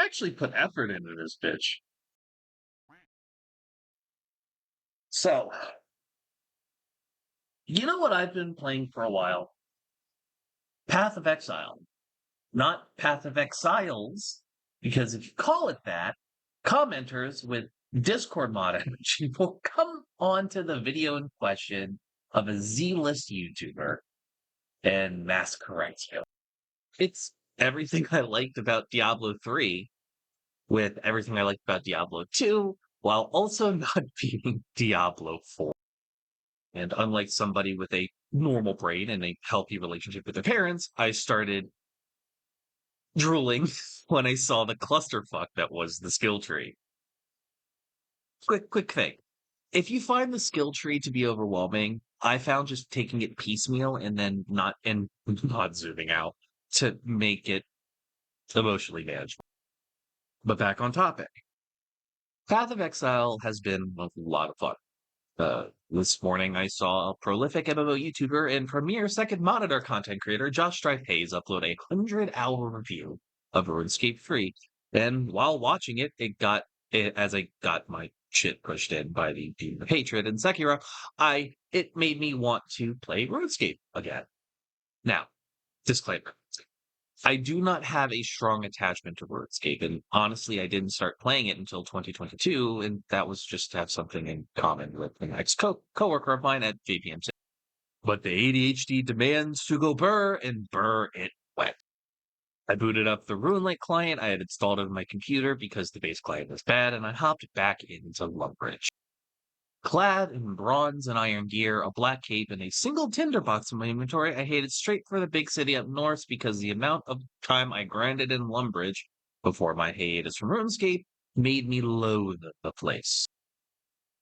actually put effort into this bitch. So, you know what I've been playing for a while? Path of Exile. Not Path of Exiles, because if you call it that, commenters with Discord mod energy will come onto the video in question of a Z-list YouTuber and mass correct you. It's everything I liked about Diablo 3 with everything I liked about Diablo 2, while also not being Diablo 4. And unlike somebody with a normal brain and a healthy relationship with their parents, I started drooling when I saw the clusterfuck that was the skill tree. Quick thing. If you find the skill tree to be overwhelming, I found just taking it piecemeal and then not zooming out to make it emotionally manageable. But back on topic. Path of Exile has been a lot of fun. This morning, I saw a prolific MMO YouTuber and premier second monitor content creator Josh Strife Hayes upload a 100-hour review of RuneScape 3. And while watching it, as I got my shit pushed in by the Demon of Hatred and Sekiro, it made me want to play RuneScape again. Now, disclaimer. I do not have a strong attachment to RuneScape, and honestly, I didn't start playing it until 2022, and that was just to have something in common with an ex-coworker of mine at JPM. But the ADHD demands to go burr, and burr it went. I booted up the RuneLite client I had installed on my computer because the base client was bad, and I hopped back into Lumbridge. Clad in bronze and iron gear, a black cape, and a single tinderbox in my inventory, I headed straight for the big city up north because the amount of time I grinded in Lumbridge before my hiatus from RuneScape made me loathe the place.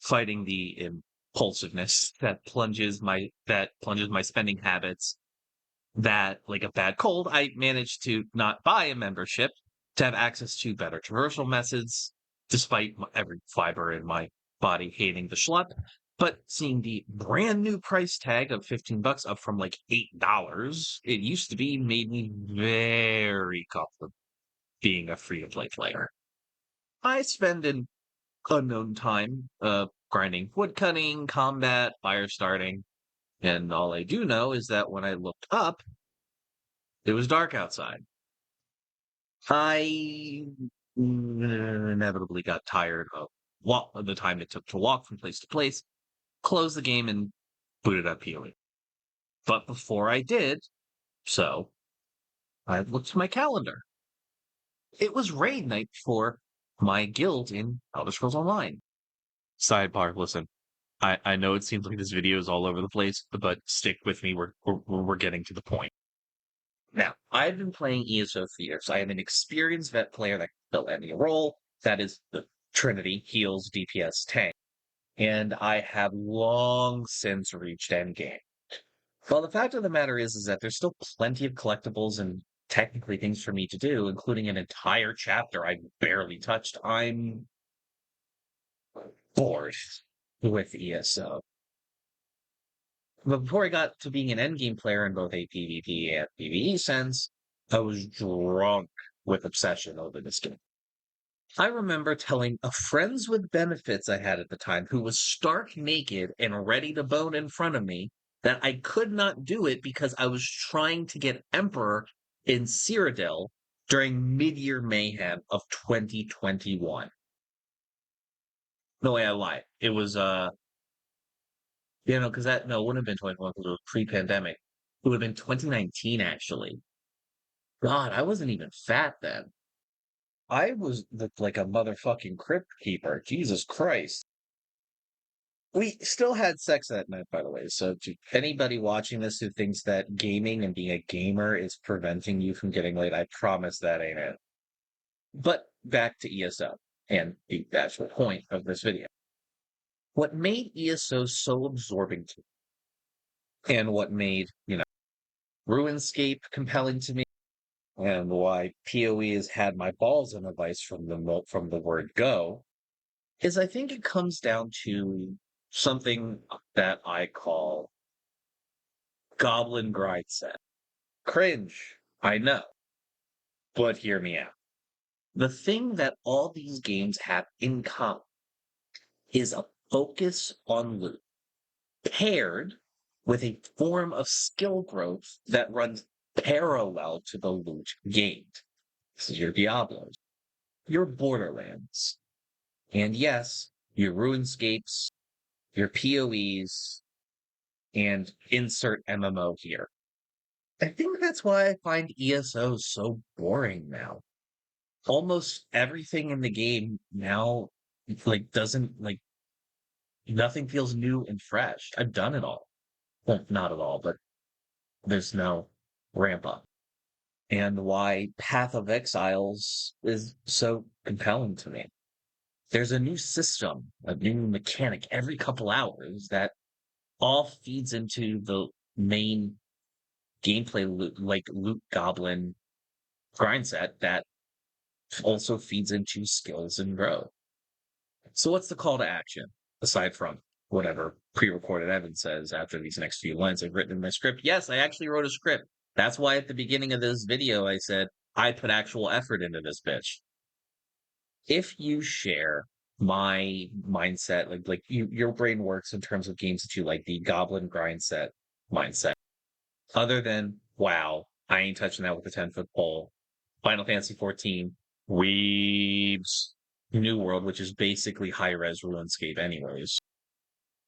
Fighting the impulsiveness that plunges my spending habits, that, like a bad cold, I managed to not buy a membership to have access to better traversal methods, despite every fiber in my body hating the schlup. But seeing the brand new price tag of $15 up from like $8, it used to be, made me very comfortable being a free-to-play player. I spend an unknown time grinding woodcutting, combat, fire starting, and all I do know is that when I looked up, it was dark outside. I inevitably got tired of the time it took to walk from place to place, closed the game, and booted up PoE. But before I did so, I looked at my calendar. It was raid night for my guild in Elder Scrolls Online. Sidebar, listen. I know it seems like this video is all over the place, but stick with me. We're getting to the point. Now, I've been playing ESO for years. I am an experienced vet player that can fill any role. That is the Trinity, heals, DPS, tank. And I have long since reached endgame. Well, the fact of the matter is that there's still plenty of collectibles and technically things for me to do, including an entire chapter I barely touched. I'm bored with ESO. But before I got to being an endgame player in both a PvP and PvE sense, I was drunk with obsession over this game. I remember telling a friends with benefits I had at the time, who was stark naked and ready to bone in front of me, that I could not do it because I was trying to get Emperor in Cyrodiil during mid-year mayhem of 2021. No way, I lied. It was because it wouldn't have been 2021 because it was pre-pandemic. It would have been 2019, actually. God, I wasn't even fat then. I was like a motherfucking crypt keeper. Jesus Christ. We still had sex that night, by the way. So to anybody watching this who thinks that gaming and being a gamer is preventing you from getting laid, I promise that ain't it. But back to ESO and the actual point of this video. What made ESO so absorbing to me, and what made, RuneScape compelling to me, and why PoE has had my balls in a vice from the word go, is I think it comes down to something that I call goblin grind set. Cringe, I know, but hear me out. The thing that all these games have in common is a focus on loot, paired with a form of skill growth that runs parallel to the loot gained. This is your Diablos, your Borderlands, and yes, your RuneScapes, your PoEs, and insert MMO here. I think that's why I find ESO so boring now. Almost everything in the game now doesn't nothing feels new and fresh. I've done it all. Well, not at all, but there's no ramp up. And why Path of Exiles is so compelling to me. There's a new system, a new mechanic every couple hours that all feeds into the main gameplay loop, like loot goblin grind set that also feeds into skills and growth. So what's the call to action aside from whatever pre-recorded Evan says after these next few lines I've written in my script? Yes, I actually wrote a script. That's why at the beginning of this video I said I put actual effort into this bitch. If you share my mindset, your brain works in terms of games that you like, the goblin grind set mindset. Other than, wow, I ain't touching that with a 10-foot pole. Final Fantasy 14, Weebs, New World, which is basically high-res RuneScape anyways.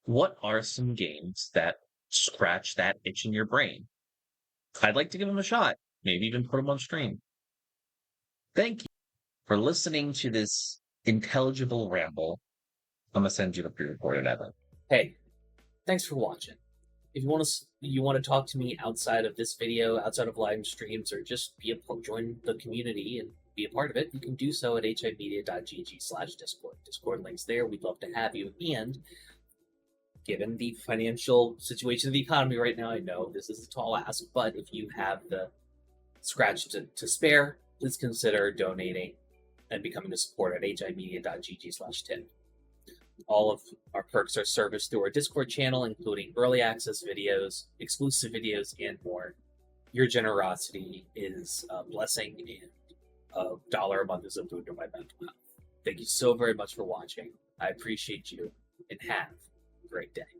What are some games that scratch that itch in your brain? I'd like to give them a shot. Maybe even put them on stream. Thank you for listening to this intelligible ramble. I'm gonna send you the pre-recorded Evan. Hey, thanks for watching. If you want to talk to me outside of this video, outside of live streams, or just join the community and be a part of it, you can do so at HIMediaTV/Discord. Discord links there. We'd love to have you. And given the financial situation of the economy right now, I know this is a tall ask, but if you have the scratch to spare, please consider donating and becoming a supporter at HIMedia.gg/tip. All of our perks are serviced through our Discord channel, including early access videos, exclusive videos, and more. Your generosity is a blessing, and $1 a month is a boon to my mental health. Thank you so very much for watching. I appreciate you, and have a great day.